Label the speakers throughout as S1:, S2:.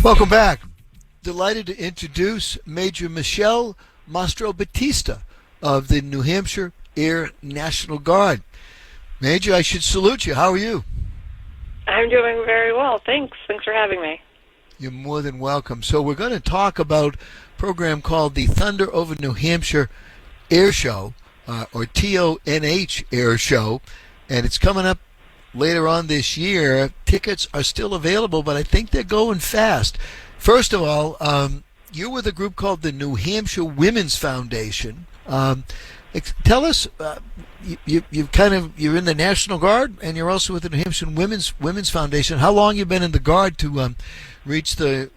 S1: Welcome back. Delighted to introduce Major Michelle Mastrobattista of the New Hampshire Air National Guard. Major, I should salute you. How are you?
S2: I'm doing very well. Thanks. Thanks for having me.
S1: You're more than welcome. So we're going to talk about a program called the Thunder Over New Hampshire Air Show, or TONH Air Show, and it's coming up later on this year. Tickets are still available, but I think they're going fast. First of all, you're with a group called the New Hampshire Women's Foundation. Tell us, you're in the National Guard, and you're also with the New Hampshire Women's Foundation. How long you been in the Guard to reach the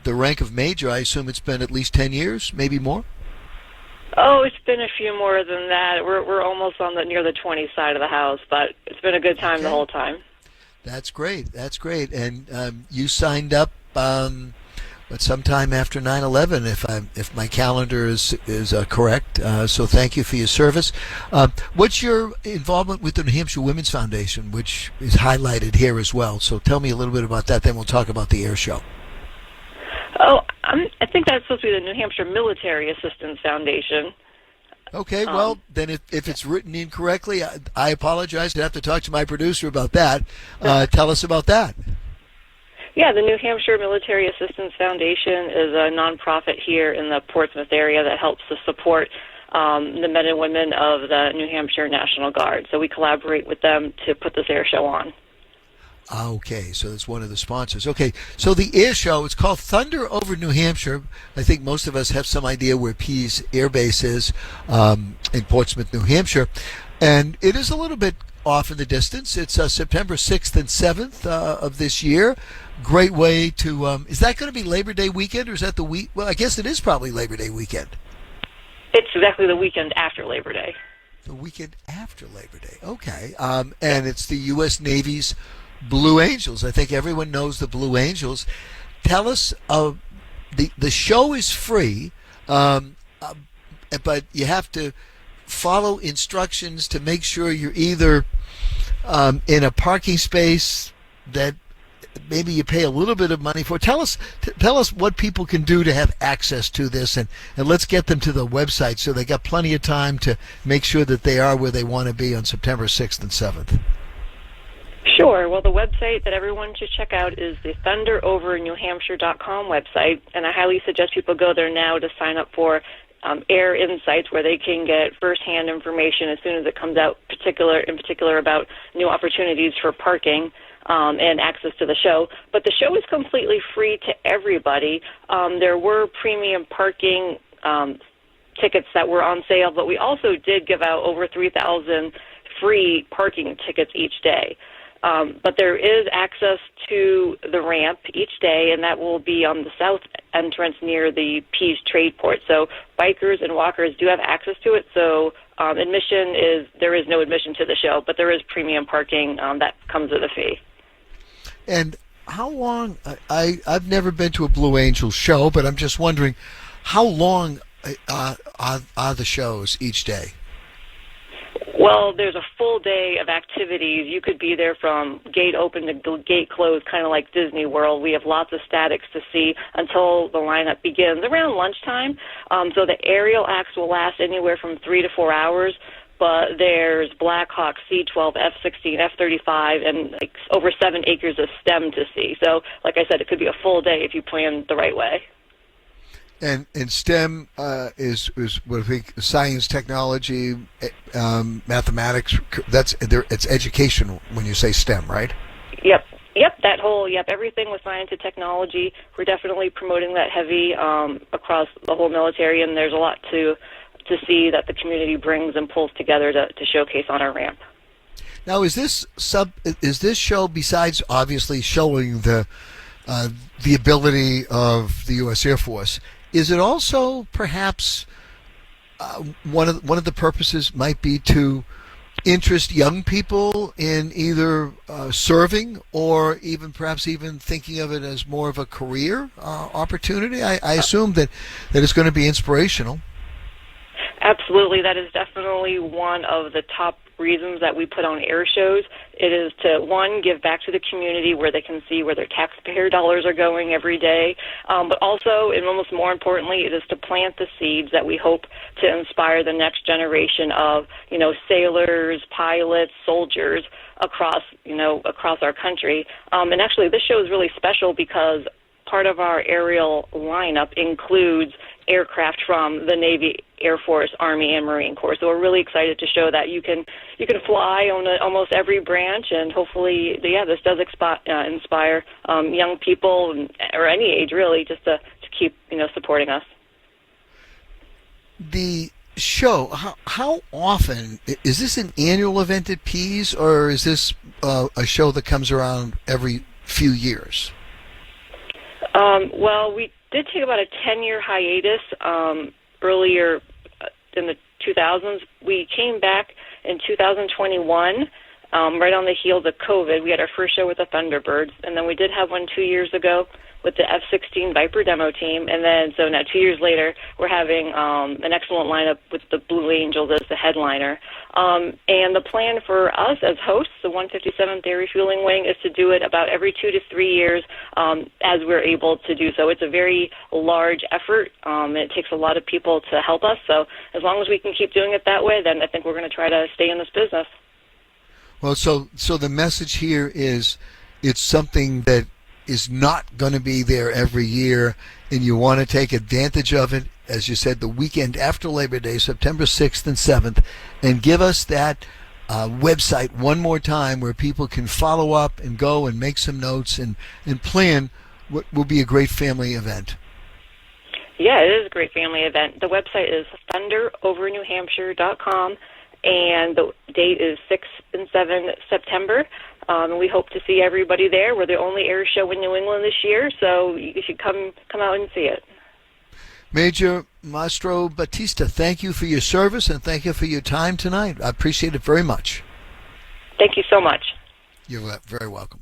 S1: rank of major? I assume it's been at least 10 years, maybe more.
S2: Oh, it's been a few more than that. We're almost on near the 20 side of the house, but it's been a good time the whole time. That's great.
S1: That's great. And you signed up, but sometime after 9/11, if my calendar is correct. So thank you for your service. What's your involvement with the New Hampshire Women's Foundation, which is highlighted here as well? So tell me a little bit about that. Then we'll talk about the air show.
S2: Oh, I think that's supposed to be the New Hampshire Military Assistance Foundation.
S1: Okay, well, then if it's written incorrectly, I apologize. I'd have to talk to my producer about that. Tell us about that.
S2: Yeah, the New Hampshire Military Assistance Foundation is a nonprofit here in the Portsmouth area that helps to support the men and women of the New Hampshire National Guard. So we collaborate with them to put this air show on.
S1: Okay, so that's one of the sponsors. Okay, so the air show, it's called Thunder Over New Hampshire. I think most of us have some idea where Pease Air Base is in Portsmouth, New Hampshire. And it is a little bit off in the distance. It's September 6th and 7th of this year. Great way to, is that going to be Labor Day weekend, or is that the week? Well, I guess it is probably Labor Day weekend.
S2: It's exactly the weekend after Labor Day.
S1: The weekend after Labor Day, okay. And it's the U.S. Navy's Blue Angels. I think everyone knows the Blue Angels. Tell us, the show is free, but you have to follow instructions to make sure you're either in a parking space that maybe you pay a little bit of money for. Tell us what people can do to have access to this, and let's get them to the website so they got plenty of time to make sure that they are where they want to be on September 6th and 7th.
S2: Sure. Well, the website that everyone should check out is the thunderovernewhampshire.com website, and I highly suggest people go there now to sign up for Air Insights, where they can get firsthand information as soon as it comes out, in particular about new opportunities for parking and access to the show. But the show is completely free to everybody. There were premium parking tickets that were on sale, but we also did give out over 3,000 free parking tickets each day. But there is access to the ramp each day, and that will be on the south entrance near the Pease trade port. So bikers and walkers do have access to it. So there is no admission to the show, but there is premium parking that comes with a fee.
S1: And how long, I've never been to a Blue Angels show, but I'm just wondering, how long are the shows each day?
S2: Well, there's a full day of activities. You could be there from gate open to gate closed, kind of like Disney World. We have lots of statics to see until the lineup begins around lunchtime. So the aerial acts will last anywhere from 3 to 4 hours, but there's Black Hawk, C-12, F-16, F-35, and like over 7 acres of STEM to see. So, like I said, it could be a full day if you plan the right way.
S1: And STEM is what I think science, technology, mathematics. It's education when you say STEM, right?
S2: Yep. Everything with science and technology. We're definitely promoting that heavy across the whole military, and there's a lot to see that the community brings and pulls together to showcase on our ramp.
S1: Now, is this show, besides obviously showing the ability of the U.S. Air Force, is it also perhaps one of the purposes might be to interest young people in either serving or perhaps even thinking of it as more of a career opportunity? I assume that it's going to be inspirational.
S2: Absolutely. That is definitely one of the top reasons that we put on air shows. It is to, one, give back to the community where they can see where their taxpayer dollars are going every day, but also, and almost more importantly, it is to plant the seeds that we hope to inspire the next generation of, sailors, pilots, soldiers across our country. And actually, this show is really special because part of our aerial lineup includes aircraft from the Navy, Air Force, Army, and Marine Corps. So we're really excited to show that you can fly on almost every branch, and hopefully, this does inspire young people or any age really, just to keep supporting us.
S1: The show, how often is this an annual event at Pease, or is this a show that comes around every few years?
S2: Well, we did take about a 10-year hiatus earlier in the 2000s. We came back in 2021, right on the heels of COVID. We had our first show with the Thunderbirds, and then we did have one 2 years ago with the F-16 Viper demo team. And then, so now 2 years later, we're having an excellent lineup with the Blue Angels as the headliner. And the plan for us as hosts, the 157th Air Refueling Wing, is to do it about every 2 to 3 years as we're able to do so. It's a very large effort. It takes a lot of people to help us. So as long as we can keep doing it that way, then I think we're going to try to stay in this business.
S1: Well, so the message here is it's something that is not going to be there every year, and you want to take advantage of it, as you said, the weekend after Labor Day, September 6th and 7th, and give us that website one more time where people can follow up and go and make some notes and plan what will be a great family event.
S2: Yeah, it is a great family event. The website is thunderovernewhampshire.com, and the date is 6 and 7 September. And we hope to see everybody there. We're the only air show in New England this year, so you should come out and see it.
S1: Major Mastrobattista, thank you for your service and thank you for your time tonight. I appreciate it very much.
S2: Thank you so much.
S1: You're very welcome.